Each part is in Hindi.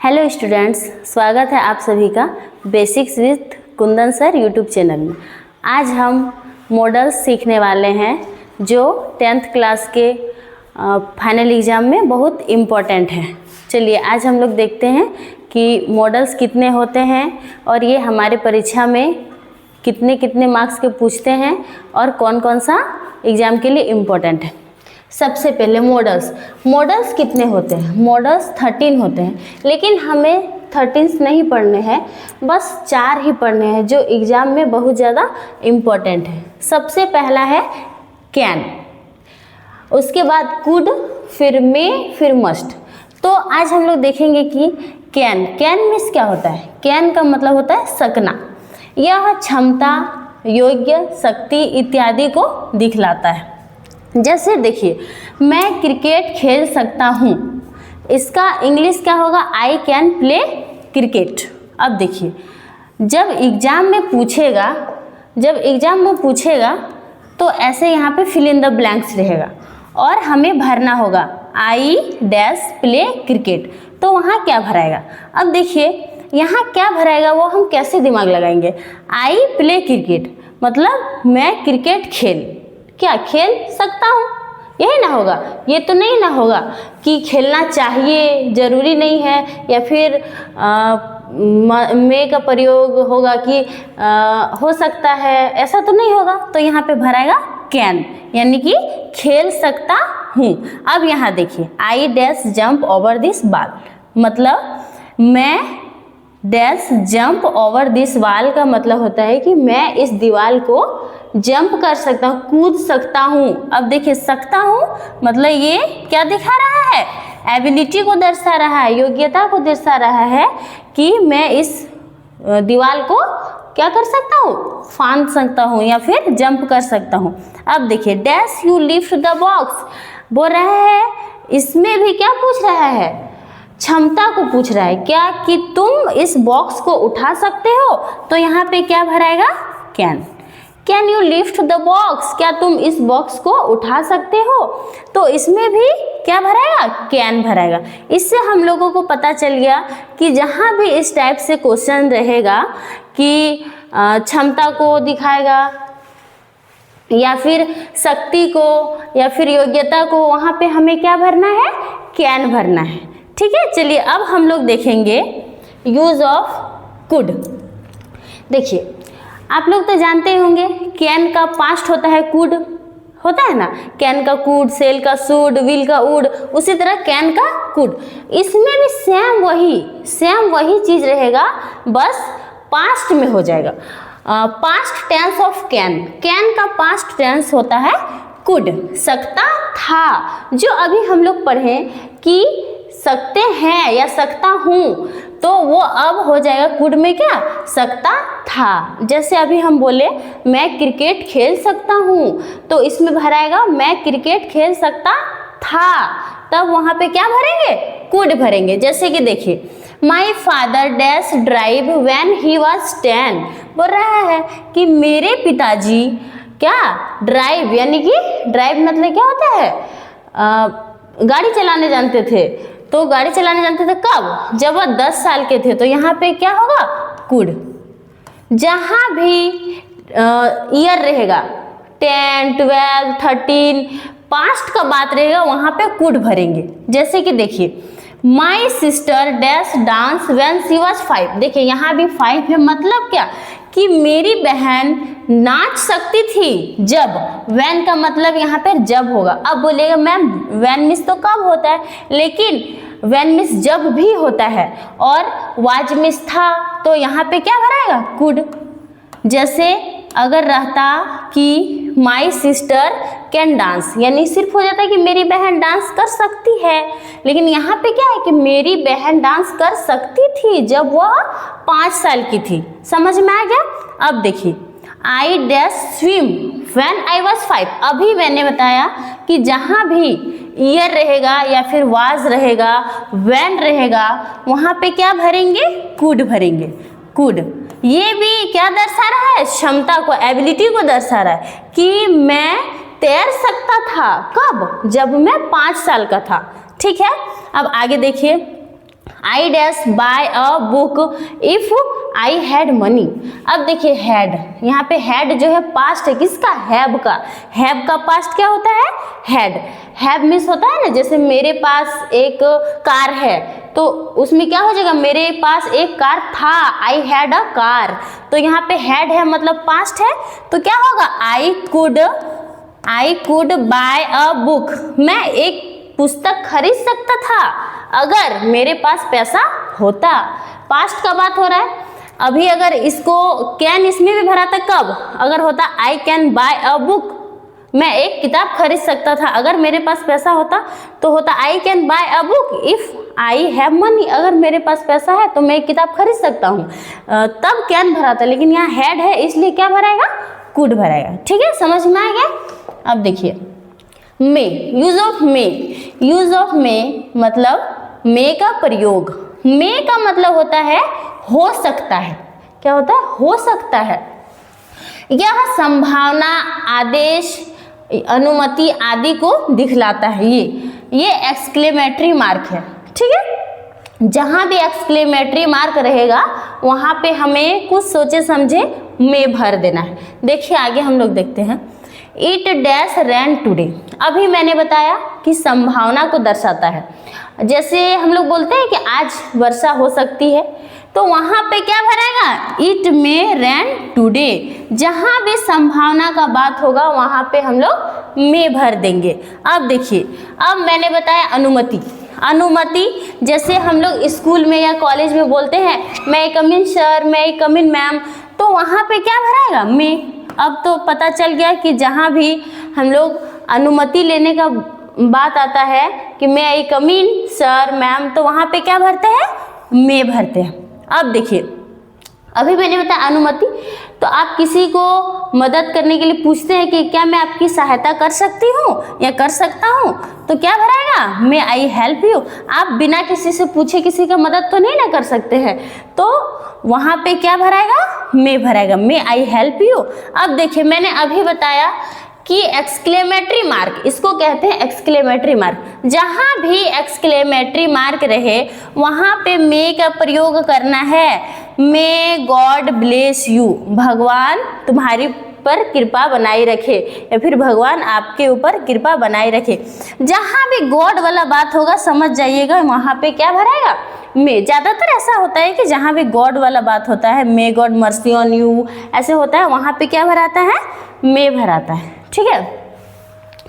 हेलो स्टूडेंट्स, स्वागत है आप सभी का basics with Kundan sir YouTube channel में। आज हम मॉडल्स सीखने वाले हैं जो 10th क्लास के फाइनल एग्ज़ाम में बहुत इम्पॉर्टेंट है। चलिए आज हम लोग देखते हैं कि मॉडल्स कितने होते हैं और ये हमारे परीक्षा में कितने कितने मार्क्स के पूछते हैं और कौन कौन सा एग्ज़ाम के लिए इम्पोर्टेंट है। सबसे पहले मॉडल्स कितने होते हैं? मॉडल्स 13 होते हैं, लेकिन हमें 13 नहीं पढ़ने हैं, बस 4 ही पढ़ने हैं जो एग्ज़ाम में बहुत ज़्यादा इम्पोर्टेंट है। सबसे पहला है कैन, उसके बाद कुड, फिर मे, फिर मस्ट। तो आज हम लोग देखेंगे कि कैन मीन्स क्या होता है। कैन का मतलब होता है सकना। यह क्षमता, योग्य, शक्ति इत्यादि को दिखलाता है। जैसे देखिए, मैं क्रिकेट खेल सकता हूँ, इसका इंग्लिश क्या होगा? I can play cricket. अब देखिए, जब एग्ज़ाम में पूछेगा तो ऐसे यहाँ पे फिल इन द ब्लैंक्स रहेगा और हमें भरना होगा आई डैश प्ले क्रिकेट। तो वहाँ क्या भराएगा? अब देखिए यहाँ क्या भराएगा वो हम कैसे दिमाग लगाएंगे? आई प्ले क्रिकेट मतलब मैं क्रिकेट खेल सकता हूँ, यही ना होगा। ये तो नहीं ना होगा कि खेलना चाहिए, ज़रूरी नहीं है, या फिर मे का प्रयोग होगा कि हो सकता है, ऐसा तो नहीं होगा। तो यहाँ पे भराएगा कैन, यानी कि खेल सकता हूँ। अब यहाँ देखिए, I dash jump over this ball, मतलब मैं dash jump over this wall का मतलब होता है कि मैं इस दीवार को जंप कर सकता हूँ, कूद सकता हूँ। अब देखिए, सकता हूँ मतलब ये क्या दिखा रहा है? एबिलिटी को दर्शा रहा है, योग्यता को दर्शा रहा है कि मैं इस दीवार को क्या कर सकता हूँ? फांद सकता हूँ या फिर जंप कर सकता हूँ। अब देखिए, dash you lift the box बोल रहा है, इसमें भी क्या पूछ रहा है? क्षमता को पूछ रहा है क्या कि तुम इस बॉक्स को उठा सकते हो। तो यहाँ पे क्या भराएगा? Can you lift the box, क्या तुम इस बॉक्स को उठा सकते हो। तो इसमें भी क्या भराएगा? कैन भराएगा। इससे हम लोगों को पता चल गया कि जहाँ भी इस टाइप से क्वेश्चन रहेगा कि क्षमता को दिखाएगा या फिर शक्ति को या फिर योग्यता को, वहाँ पे हमें क्या भरना है? कैन भरना है। ठीक है, चलिए अब हम लोग देखेंगे यूज ऑफ कुड। देखिए, आप लोग तो जानते होंगे कैन का पास्ट होता है कुड, होता है ना। कैन का कुड, सेल का शुड, विल का वुड, उसी तरह कैन का कुड। इसमें भी सेम वही चीज रहेगा, बस पास्ट में हो जाएगा। पास्ट टेंस ऑफ कैन का पास्ट टेंस होता है कुड, सकता था। जो अभी हम लोग पढ़े कि सकते हैं या सकता हूँ, तो वो अब हो जाएगा कुड में क्या? सकता था। जैसे अभी हम बोले मैं क्रिकेट खेल सकता हूँ, तो इसमें भराएगा मैं क्रिकेट खेल सकता था। तब वहाँ पे क्या भरेंगे? कुड भरेंगे। जैसे कि देखिए, my father dash drive when he was 10 बोल रहा है कि मेरे पिताजी क्या ड्राइव, यानी कि ड्राइव मतलब क्या होता है? गाड़ी चलाने जानते थे। तो गाड़ी चलाने जानते थे कब? जब वह 10 साल के थे। तो यहाँ पे क्या होगा? कुड। जहाँ भी ईयर रहेगा 10, 12, 13 पास्ट का बात रहेगा, वहाँ पे कुड भरेंगे। जैसे कि देखिए, my sister dash dance when she was 5। देखिए यहाँ भी 5 है, मतलब क्या कि मेरी बहन नाच सकती थी जब। व्हेन का मतलब यहाँ पर जब होगा। अब बोलेगा मैम व्हेन मिस तो कब होता है, लेकिन व्हेन मिस जब भी होता है, और वाज मिस था, तो यहाँ पे क्या भराएगा? कुड। जैसे अगर रहता कि माई सिस्टर कैन डांस, यानी सिर्फ हो जाता है कि मेरी बहन डांस कर सकती है, लेकिन यहाँ पे क्या है कि मेरी बहन डांस कर सकती थी जब वह 5 साल की थी। समझ में आ गया? अब देखिए, I dash swim when I was 5। अभी मैंने बताया कि जहाँ भी ईयर रहेगा या फिर वाज रहेगा, व्हेन रहेगा, वहाँ पे क्या भरेंगे? कुड भरेंगे। कुड ये भी क्या दर्शा रहा है? क्षमता को, एबिलिटी को दर्शा रहा है कि मैं तैर सकता था। कब? जब मैं 5 साल का था। ठीक है, अब आगे देखिए, I dash by a book if I had money. अब देखिए हैड, यहाँ पे हैड जो है पास्ट है किसका, हैव का। हैव का पास्ट क्या होता है, हैड। हैव मीन्स होता है ना, जैसे मेरे पास एक कार है तो उसमें क्या हो जाएगा, मेरे पास एक कार था, आई हैड अ कार। तो यहाँ पे हैड है मतलब पास्ट है, तो क्या होगा, I could bye a book, मैं एक पुस्तक खरीद सकता था अगर मेरे पास पैसा होता। पास्ट का बात हो रहा है। अभी अगर इसको कैन इसमें भी भरा था कब, अगर होता I can buy a book, मैं एक किताब खरीद सकता था अगर मेरे पास पैसा होता, तो होता I can buy a book if I have money, अगर मेरे पास पैसा है तो मैं एक किताब खरीद सकता हूँ, तब कैन भरा था। लेकिन यहाँ हैड है इसलिए क्या भराएगा, कुड भराएगा। ठीक है, समझ में आ गया। अब देखिए may, use of may. Use of may मतलब मे का प्रयोग। मे का मतलब होता है हो सकता है। क्या होता है, हो सकता है। यह संभावना, आदेश, अनुमति आदि को दिखलाता है। ये एक्सक्लेमेटरी मार्क है। ठीक है, जहां भी एक्सक्लेमेटरी मार्क रहेगा वहां पे हमें कुछ सोचे समझे में भर देना है। देखिए आगे हम लोग देखते हैं, इट डैश रैन टुडे। अभी मैंने बताया कि संभावना को दर्शाता है। जैसे हम लोग बोलते हैं कि आज वर्षा हो सकती है, तो वहां पे क्या भरेगा, इट मे रैन टुडे। जहां भी संभावना का बात होगा वहां पे हम लोग मे भर देंगे। अब देखिए, अब मैंने बताया अनुमति। अनुमति जैसे हम लोग स्कूल में या कॉलेज में बोलते हैं मैं कम इन सर, मैं कम इन मैम, तो वहाँ पे क्या भराएगा, मे। अब तो पता चल गया कि जहाँ भी हम लोग अनुमति लेने का बात आता है कि मैं आई कम इन सर मैम, तो वहाँ पे क्या भरते हैं, मे भरते हैं। अब देखिए, अभी मैंने बताया अनुमति, तो आप किसी को मदद करने के लिए पूछते हैं कि क्या मैं आपकी सहायता कर सकती हूँ या कर सकता हूँ, तो क्या भराएगा, मे आई हेल्प यू। आप बिना किसी से पूछे किसी का मदद तो नहीं ना कर सकते हैं, तो वहाँ पे क्या भराएगा, मे भराएगा, मे आई हेल्प यू। अब देखिए, मैंने अभी बताया कि एक्सक्लेमेटरी मार्क, इसको कहते हैं एक्सक्लेमेटरी मार्क। जहाँ भी एक्सक्लेमेटरी मार्क रहे वहाँ पे मे का प्रयोग करना है। मे गॉड ब्लेस यू, भगवान तुम्हारी पर कृपा बनाई रखे, या फिर भगवान आपके ऊपर कृपा बनाई रखे। जहाँ भी गॉड वाला बात होगा समझ जाइएगा वहाँ पे क्या भराएगा, मे। ज़्यादातर ऐसा होता है कि जहाँ भी गॉड वाला बात होता है, may God mercy on you ऐसे होता है, वहाँ पे क्या भराता है, मे भराता है। ठीक है,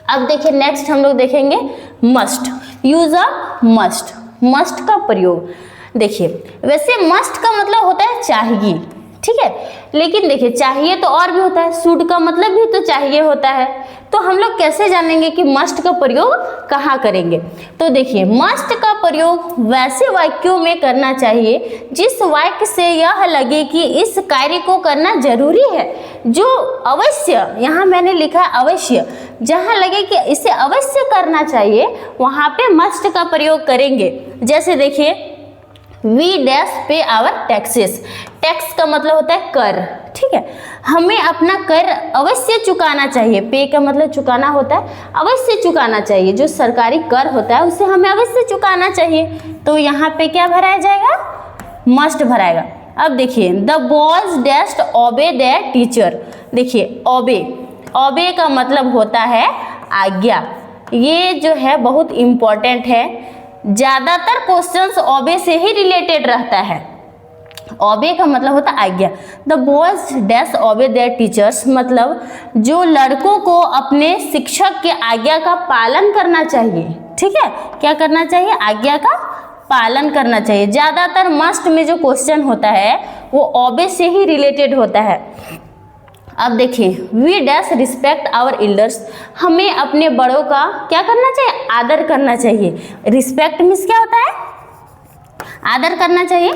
अब देखिए नेक्स्ट हम लोग देखेंगे must. Use of must, must का प्रयोग। देखिए वैसे मस्ट का मतलब होता है चाहिए, ठीक है, लेकिन देखिए चाहिए तो और भी होता है, शुड का मतलब भी तो चाहिए होता है। तो हम लोग कैसे जानेंगे कि मस्ट का प्रयोग कहाँ करेंगे, तो देखिए मस्ट का प्रयोग वैसे वाक्यों में करना चाहिए जिस वाक्य से यह लगे कि इस कार्य को करना जरूरी है, जो अवश्य, यहाँ मैंने लिखा है अवश्य, जहाँ लगे कि इसे अवश्य करना चाहिए वहाँ पे मस्ट का प्रयोग करेंगे। जैसे देखिए वी डैश पे आवर टैक्सेस, टैक्स का मतलब होता है कर, ठीक है, हमें अपना कर अवश्य चुकाना चाहिए। पे का मतलब चुकाना होता है, अवश्य चुकाना चाहिए, जो सरकारी कर होता है उसे हमें अवश्य चुकाना चाहिए। तो यहाँ पे क्या भराया जाएगा, मस्ट भराएगा। अब देखिए द बॉयज डैश ओबे देयर टीचर। देखिए ओबे, ओबे का मतलब होता है आज्ञा। ये जो है बहुत इम्पोर्टेंट है, ज़्यादातर क्वेश्चंस ओबे से ही रिलेटेड रहता है। ओबे का मतलब होता है आज्ञा। द बॉयज डैश ओबे देयर टीचर्स मतलब जो लड़कों को अपने शिक्षक के आज्ञा का पालन करना चाहिए। ठीक है, क्या करना चाहिए, आज्ञा का पालन करना चाहिए। ज़्यादातर मस्ट में जो क्वेश्चन होता है वो ओबे से ही रिलेटेड होता है। अब देखिए we dash respect our elders, हमें अपने बड़ों का क्या करना चाहिए, आदर करना चाहिए। रिस्पेक्ट मीन्स क्या होता है, आदर करना चाहिए,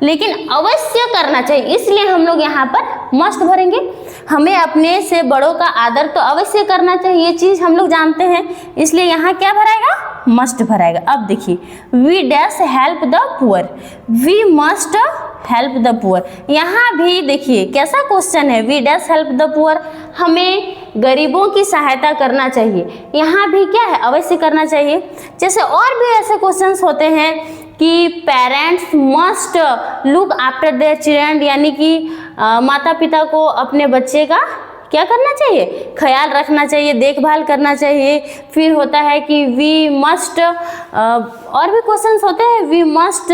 लेकिन अवश्य करना चाहिए, इसलिए हम लोग यहाँ पर मस्ट भरेंगे। हमें अपने से बड़ों का आदर तो अवश्य करना चाहिए, ये चीज़ हम लोग जानते हैं, इसलिए यहाँ क्या भराएगा, मस्ट भराएगा। अब देखिए we dash help the poor, we must help the poor. यहाँ भी देखिए कैसा क्वेश्चन है, we dash help the poor, हमें गरीबों की सहायता करना चाहिए। यहाँ भी क्या है, अवश्य करना चाहिए। जैसे और भी ऐसे क्वेश्चंस होते हैं कि parents must look after their children, यानी कि माता पिता को अपने बच्चे का क्या करना चाहिए, ख्याल रखना चाहिए, देखभाल करना चाहिए। फिर होता है कि वी मस्ट, और भी क्वेश्चंस होते हैं, we must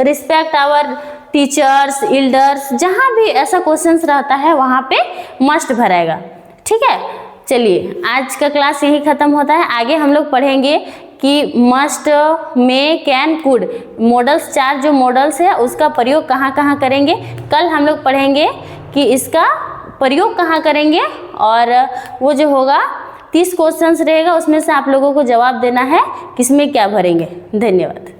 respect our teachers, elders, जहाँ भी ऐसा क्वेश्चंस रहता है वहाँ पे मस्ट भरेगा। ठीक है, चलिए आज का क्लास यही ख़त्म होता है। आगे हम लोग पढ़ेंगे कि must, may, can, could, models, 4 जो मॉडल्स है उसका प्रयोग कहाँ कहाँ करेंगे। कल हम लोग पढ़ेंगे कि इसका प्रयोग कहाँ करेंगे, और वो जो होगा 30 क्वेश्चंस रहेगा, उसमें से आप लोगों को जवाब देना है किसमें क्या भरेंगे। धन्यवाद।